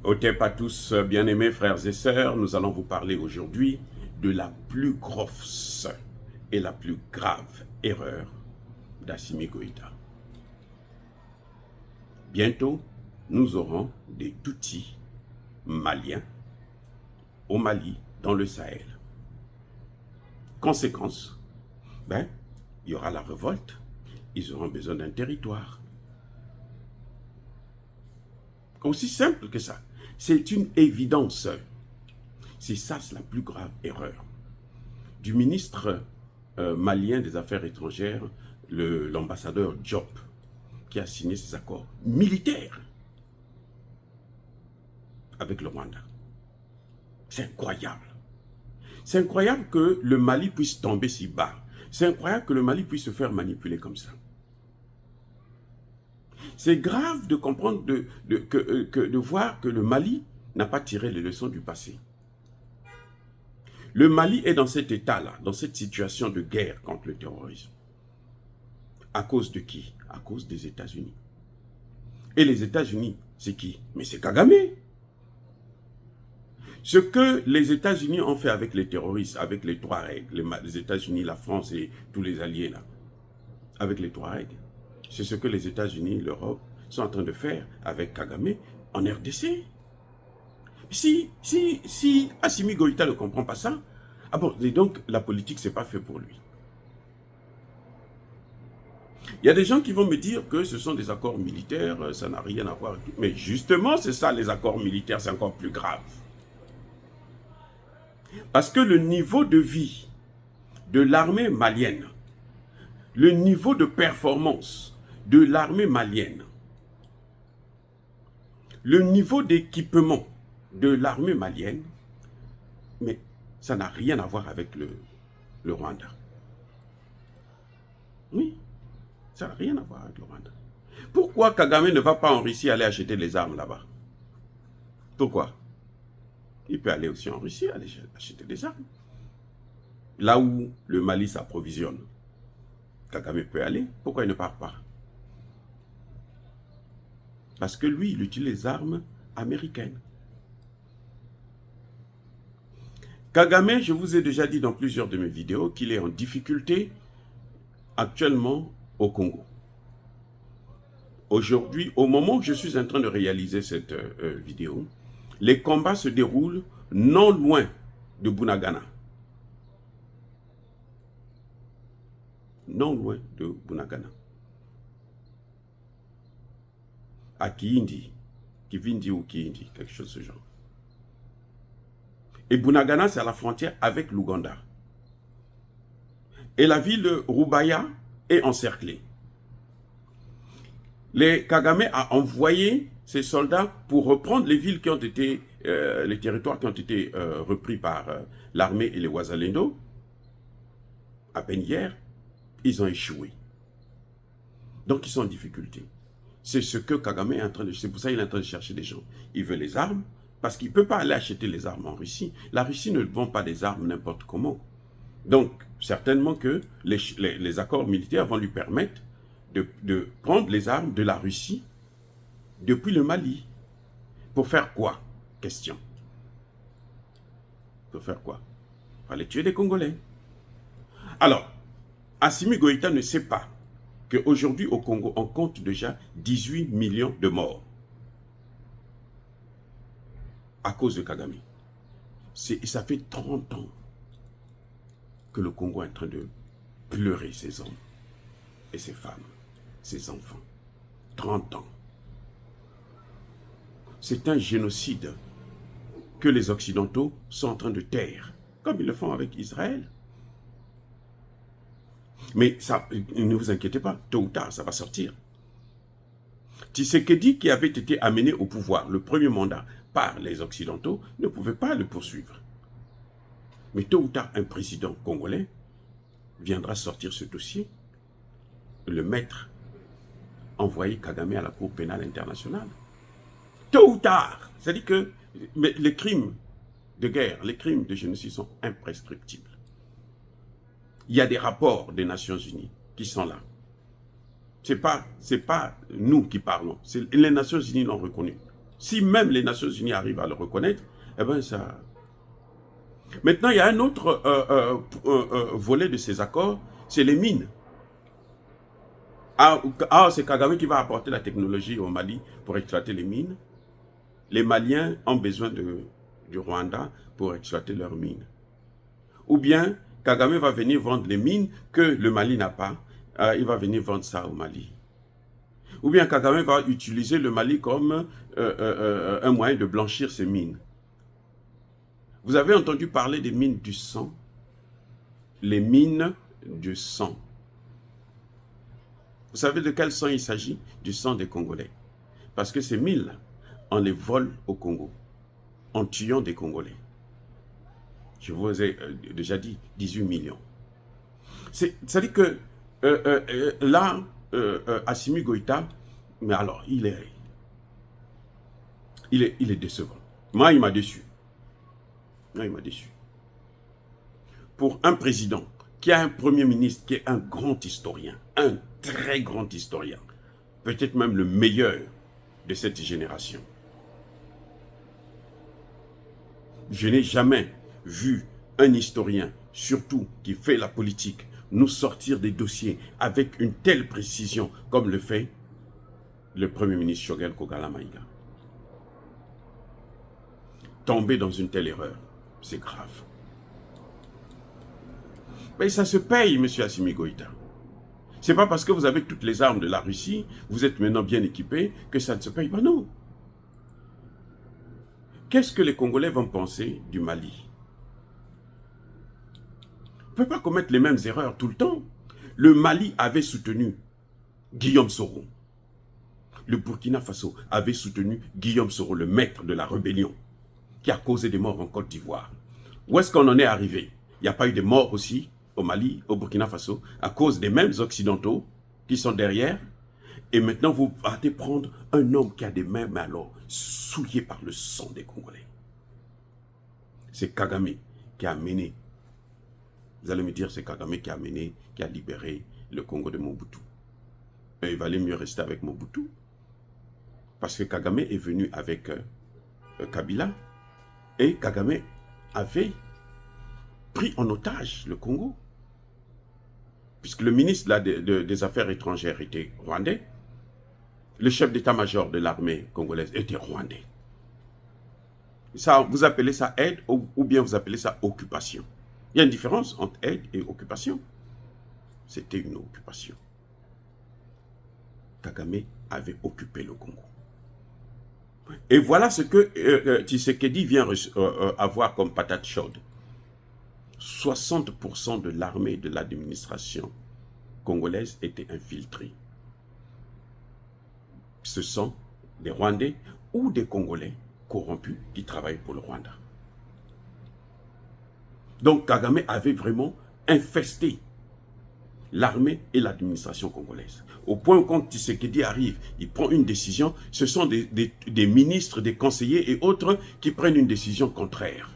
Otep à tous, bien-aimés frères et sœurs, nous allons vous parler aujourd'hui de la plus grosse et la plus grave erreur d'Assimi Goïta. Bientôt, nous aurons des Tutsis maliens au Mali, dans le Sahel. Conséquence, il y aura la révolte, ils auront besoin d'un territoire. Aussi simple que ça. C'est une évidence. C'est ça, c'est la plus grave erreur. Du ministre malien des Affaires étrangères, l'ambassadeur Diop, qui a signé ces accords militaires avec le Rwanda. C'est incroyable. C'est incroyable que le Mali puisse tomber si bas. C'est incroyable que le Mali puisse se faire manipuler comme ça. C'est grave de comprendre, de voir que le Mali n'a pas tiré les leçons du passé. Le Mali est dans cet état-là, dans cette situation de guerre contre le terrorisme. À cause de qui? À cause des États-Unis. Et les États-Unis, c'est qui? Mais c'est Kagame. Ce que les États-Unis ont fait avec les terroristes, avec les Touaregs, les États-Unis, la France et tous les alliés là, avec les Touaregs, c'est ce que les États-Unis, l'Europe, sont en train de faire avec Kagame en RDC. Si Assimi Goïta ne comprend pas ça, et donc la politique, c'est pas fait pour lui. Il y a des gens qui vont me dire que ce sont des accords militaires, ça n'a rien à voir. Mais justement, c'est ça, les accords militaires, c'est encore plus grave. Parce que le niveau de vie de l'armée malienne, le niveau de performance de l'armée malienne, le niveau d'équipement de l'armée malienne, mais ça n'a rien à voir avec le Rwanda. Oui, ça n'a rien à voir avec le Rwanda. Pourquoi Kagame ne va pas en Russie aller acheter les armes là-bas? Pourquoi? Il peut aller aussi en Russie, aller acheter des armes. Là où le Mali s'approvisionne, Kagame peut aller. Pourquoi il ne part pas? Parce que lui, il utilise les armes américaines. Kagame, je vous ai déjà dit dans plusieurs de mes vidéos qu'il est en difficulté actuellement au Congo. Aujourd'hui, au moment où je suis en train de réaliser cette vidéo, les combats se déroulent non loin de Bunagana. Non loin de Bunagana. À Kiindi, Kivindi ou Kiindi, quelque chose de ce genre. Et Bunagana, c'est à la frontière avec l'Ouganda. Et la ville de Rubaya est encerclée. Kagame a envoyé ses soldats pour reprendre les villes qui ont été, les territoires qui ont été repris par l'armée et les Wazalendo. À peine hier, ils ont échoué. Donc ils sont en difficulté. C'est ce que Kagame est en train de... C'est pour ça qu'il est en train de chercher des gens. Il veut les armes, parce qu'il ne peut pas aller acheter les armes en Russie. La Russie ne vend pas des armes n'importe comment. Donc, certainement que les accords militaires vont lui permettre de prendre les armes de la Russie depuis le Mali. Pour faire quoi? Question. Pour faire quoi? Pour aller tuer des Congolais. Alors, Assimi Goïta ne sait pas qu'aujourd'hui au Congo, on compte déjà 18 millions de morts à cause de Kagame. Ça fait 30 ans que le Congo est en train de pleurer ses hommes et ses femmes, ses enfants. 30 ans. C'est un génocide que les Occidentaux sont en train de taire, comme ils le font avec Israël. Mais ça, ne vous inquiétez pas, tôt ou tard, ça va sortir. Tshisekedi, qui avait été amené au pouvoir, le premier mandat, par les Occidentaux, ne pouvait pas le poursuivre. Mais tôt ou tard, un président congolais viendra sortir ce dossier, le mettre, envoyer Kagame à la Cour pénale internationale. Tôt ou tard, c'est-à-dire que les crimes de guerre, les crimes de génocide sont imprescriptibles. Il y a des rapports des Nations Unies qui sont là. C'est pas nous qui parlons. Les Nations Unies l'ont reconnu. Si même les Nations Unies arrivent à le reconnaître, eh bien ça... Maintenant, il y a un autre volet de ces accords, c'est les mines. C'est Kagame qui va apporter la technologie au Mali pour exploiter les mines. Les Maliens ont besoin du Rwanda pour exploiter leurs mines. Ou bien, Kagame va venir vendre les mines que le Mali n'a pas. Il va venir vendre ça au Mali. Ou bien Kagame va utiliser le Mali comme un moyen de blanchir ses mines. Vous avez entendu parler des mines du sang? Les mines du sang. Vous savez de quel sang il s'agit? Du sang des Congolais. Parce que ces mines-là, on les vole au Congo, en tuant des Congolais. Je vous ai déjà dit 18 millions. C'est-à-dire que là, Assimi Goïta, mais alors, il est décevant. Moi, il m'a déçu. Moi, il m'a déçu. Pour un président qui a un premier ministre qui est un grand historien, un très grand historien, peut-être même le meilleur de cette génération. Je n'ai jamais vu un historien, surtout qui fait la politique, nous sortir des dossiers avec une telle précision comme le fait le Premier ministre Choguel Kogala Maïga. Tomber dans une telle erreur, c'est grave. Mais ça se paye, M. Assimi Goïta. C'est pas parce que vous avez toutes les armes de la Russie, vous êtes maintenant bien équipé, que ça ne se paye pas, non. Qu'est-ce que les Congolais vont penser du Mali? On ne peut pas commettre les mêmes erreurs tout le temps. Le Mali avait soutenu Guillaume Soro. Le Burkina Faso avait soutenu Guillaume Soro, le maître de la rébellion, qui a causé des morts en Côte d'Ivoire. Où est-ce qu'on en est arrivé? Il n'y a pas eu de morts aussi au Mali, au Burkina Faso, à cause des mêmes Occidentaux qui sont derrière. Et maintenant, vous partez prendre un homme qui a des mains, mais alors, souillées par le sang des Congolais. C'est Kagame qui a mené. Vous allez me dire, c'est Kagame qui a mené, qui a libéré le Congo de Mobutu. Et il valait mieux rester avec Mobutu. Parce que Kagame est venu avec Kabila. Et Kagame avait pris en otage le Congo. Puisque le ministre là, des Affaires étrangères était rwandais. Le chef d'état-major de l'armée congolaise était rwandais. Ça, vous appelez ça aide ou bien vous appelez ça occupation. Il y a une différence entre aide et occupation. C'était une occupation. Kagame avait occupé le Congo. Et voilà ce que Tshisekedi vient avoir comme patate chaude. 60% de l'armée de l'administration congolaise était infiltrée. Ce sont des Rwandais ou des Congolais corrompus qui travaillent pour le Rwanda. Donc Kagame avait vraiment infesté l'armée et l'administration congolaise. Au point où quand Tshisekedi arrive, il prend une décision, ce sont des ministres, des conseillers et autres qui prennent une décision contraire.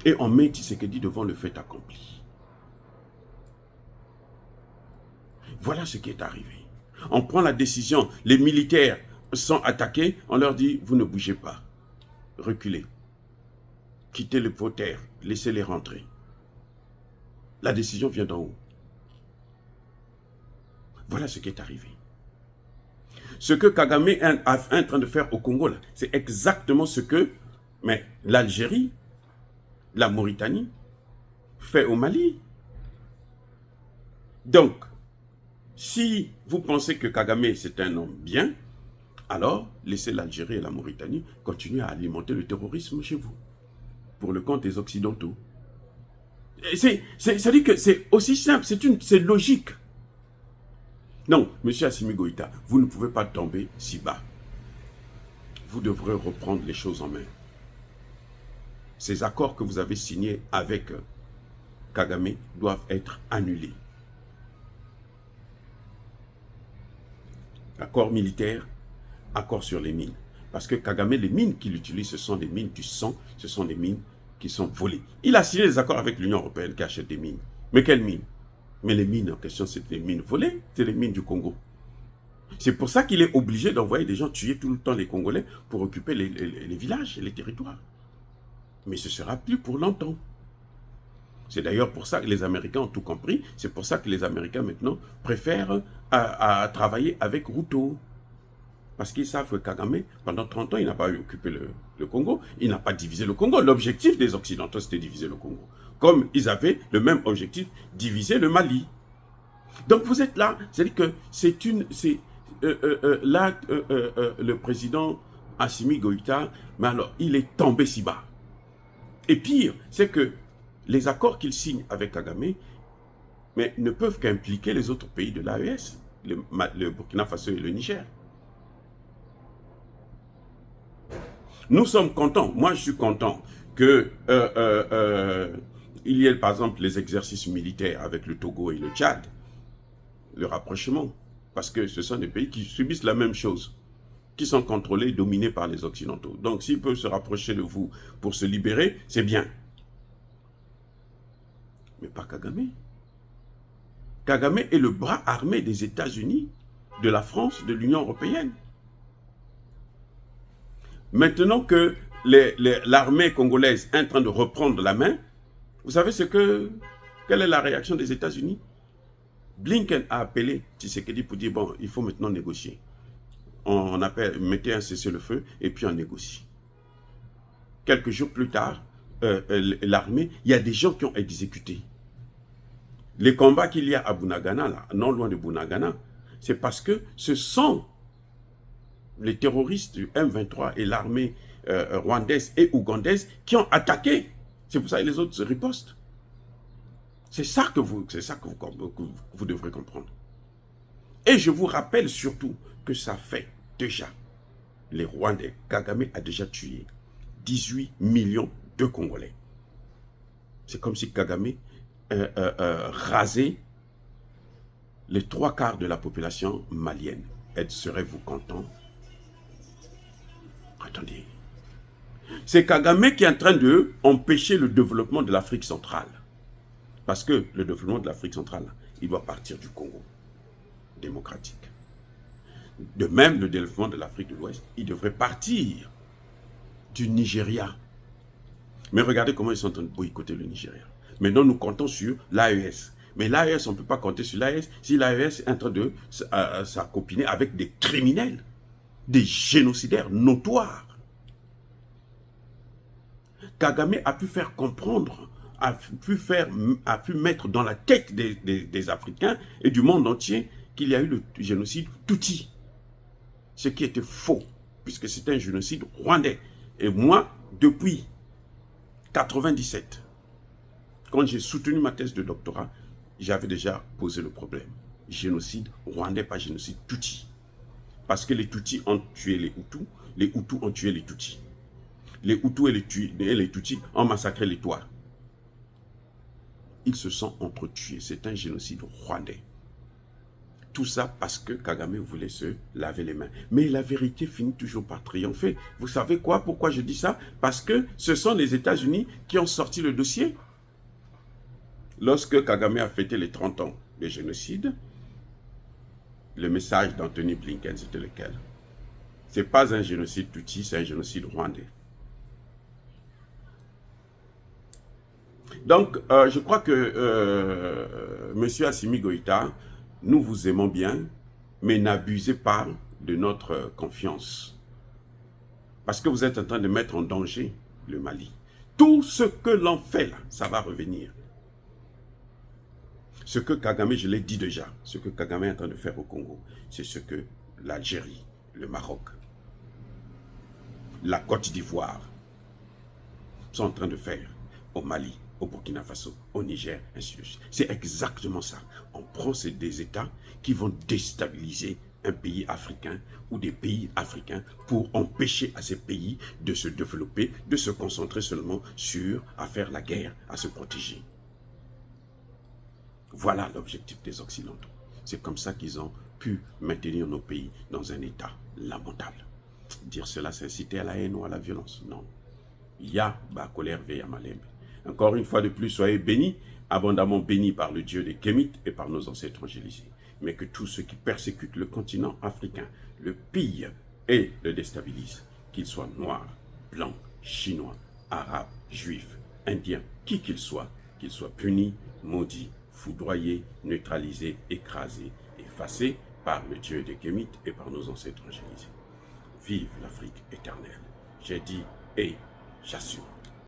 Et on met Tshisekedi devant le fait accompli. Voilà ce qui est arrivé. On prend la décision, les militaires sont attaqués, on leur dit, vous ne bougez pas, reculez, quittez vos terres, laissez-les rentrer. La décision vient d'en haut. Voilà ce qui est arrivé. Ce que Kagame est en train de faire au Congo, c'est exactement ce que l'Algérie, la Mauritanie, fait au Mali. Donc, si vous pensez que Kagame c'est un homme bien, alors laissez l'Algérie et la Mauritanie continuer à alimenter le terrorisme chez vous, pour le compte des Occidentaux. C'est-à-dire que c'est aussi simple, c'est logique. Non, M. Assimi Goïta, vous ne pouvez pas tomber si bas. Vous devrez reprendre les choses en main. Ces accords que vous avez signés avec Kagame doivent être annulés. Accord militaire, accord sur les mines. Parce que Kagame, les mines qu'il utilise, ce sont des mines du sang, ce sont des mines qui sont volées. Il a signé des accords avec l'Union européenne qui achète des mines. Mais quelles mines? Mais les mines en question, c'est des mines volées, c'est les mines du Congo. C'est pour ça qu'il est obligé d'envoyer des gens tuer tout le temps les Congolais pour occuper les villages et les territoires. Mais ce ne sera plus pour longtemps. C'est d'ailleurs pour ça que les Américains ont tout compris. C'est pour ça que les Américains maintenant préfèrent à travailler avec Ruto. Parce qu'ils savent que Kagame, pendant 30 ans, il n'a pas occupé le Congo. Il n'a pas divisé le Congo. L'objectif des Occidentaux, c'était diviser le Congo. Comme ils avaient le même objectif, diviser le Mali. Donc vous êtes là, c'est-à-dire que c'est une... là, le président Assimi Goïta, mais alors, il est tombé si bas. Et pire, c'est que les accords qu'il signe avec Kagame mais ne peuvent qu'impliquer les autres pays de l'AES, le Burkina Faso et le Niger. Nous sommes contents, moi je suis content que il y ait par exemple les exercices militaires avec le Togo et le Tchad, le rapprochement, parce que ce sont des pays qui subissent la même chose, qui sont contrôlés, dominés par les Occidentaux. Donc s'ils peuvent se rapprocher de vous pour se libérer, c'est bien. Mais pas Kagame. Kagame est le bras armé des États-Unis, de la France, de l'Union européenne. Maintenant que l'armée congolaise est en train de reprendre la main, vous savez quelle est la réaction des États-Unis? Blinken a appelé Tshisekedi pour dire, bon, il faut maintenant négocier. On appelle, mettez un cessez-le-feu et puis on négocie. Quelques jours plus tard, l'armée, il y a des gens qui ont exécuté. Les combats qu'il y a à Bunagana, là, non loin de Bunagana, c'est parce que ce sont les terroristes du M23 et l'armée rwandaise et ougandaise qui ont attaqué. C'est pour ça que les autres se ripostent. C'est ça que vous devrez comprendre. Et je vous rappelle surtout que ça fait déjà, les Rwandais, Kagame a déjà tué 18 millions de Congolais. C'est comme si Kagame rasait les 3/4 de la population malienne. Serez-vous content? Attendez. C'est Kagame qui est en train d'empêcher le développement de l'Afrique centrale. Parce que le développement de l'Afrique centrale, il doit partir du Congo démocratique. De même, le développement de l'Afrique de l'Ouest, il devrait partir du Nigeria. Mais regardez comment ils sont en train de boycotter le Nigeria. Maintenant, nous comptons sur l'AES. Mais l'AES, on ne peut pas compter sur l'AES si l'AES est en train de s'accopiner avec des criminels, des génocidaires notoires. Kagame a pu faire comprendre, a pu mettre dans la tête des Africains et du monde entier qu'il y a eu le génocide Tutsi. Ce qui était faux, puisque c'était un génocide rwandais. Et moi, depuis 1997, quand j'ai soutenu ma thèse de doctorat, j'avais déjà posé le problème. Génocide rwandais, pas génocide Tutsi. Parce que les Tutsis ont tué les Hutus ont tué les Tutsis. Les Hutus et les Tutsis ont massacré les Touaregs. Ils se sont entretués. C'est un génocide rwandais. Tout ça parce que Kagame voulait se laver les mains. Mais la vérité finit toujours par triompher. Vous savez quoi? Pourquoi je dis ça? Parce que ce sont les États-Unis qui ont sorti le dossier. Lorsque Kagame a fêté les 30 ans de génocide, le message d'Anthony Blinken, c'était lequel? Ce n'est pas un génocide Tutsi, c'est un génocide rwandais. Donc, je crois que M. Assimi Goïta, nous vous aimons bien, mais n'abusez pas de notre confiance. Parce que vous êtes en train de mettre en danger le Mali. Tout ce que l'on fait là, ça va revenir. Ce que Kagame, je l'ai dit déjà, ce que Kagame est en train de faire au Congo, c'est ce que l'Algérie, le Maroc, la Côte d'Ivoire sont en train de faire au Mali, au Burkina Faso, au Niger, ainsi de suite. C'est exactement ça. On prend des États qui vont déstabiliser un pays africain ou des pays africains pour empêcher à ces pays de se développer, de se concentrer seulement à faire la guerre, à se protéger. Voilà l'objectif des Occidentaux. C'est comme ça qu'ils ont pu maintenir nos pays dans un état lamentable. Dire cela, c'est inciter à la haine ou à la violence. Non. Ya ba colère veille à Malembe. Encore une fois de plus, soyez bénis, abondamment bénis par le Dieu des Kémites et par nos ancêtres angélisés. mais que tous ceux qui persécutent le continent africain, le pillent et le déstabilisent, qu'ils soient noirs, blancs, chinois, arabes, juifs, indiens, qui qu'ils soient punis, maudits, foudroyés, neutralisés, écrasés, effacés par le Dieu des Kémites et par nos ancêtres angélisés. Vive l'Afrique éternelle. J'ai dit et j'assure.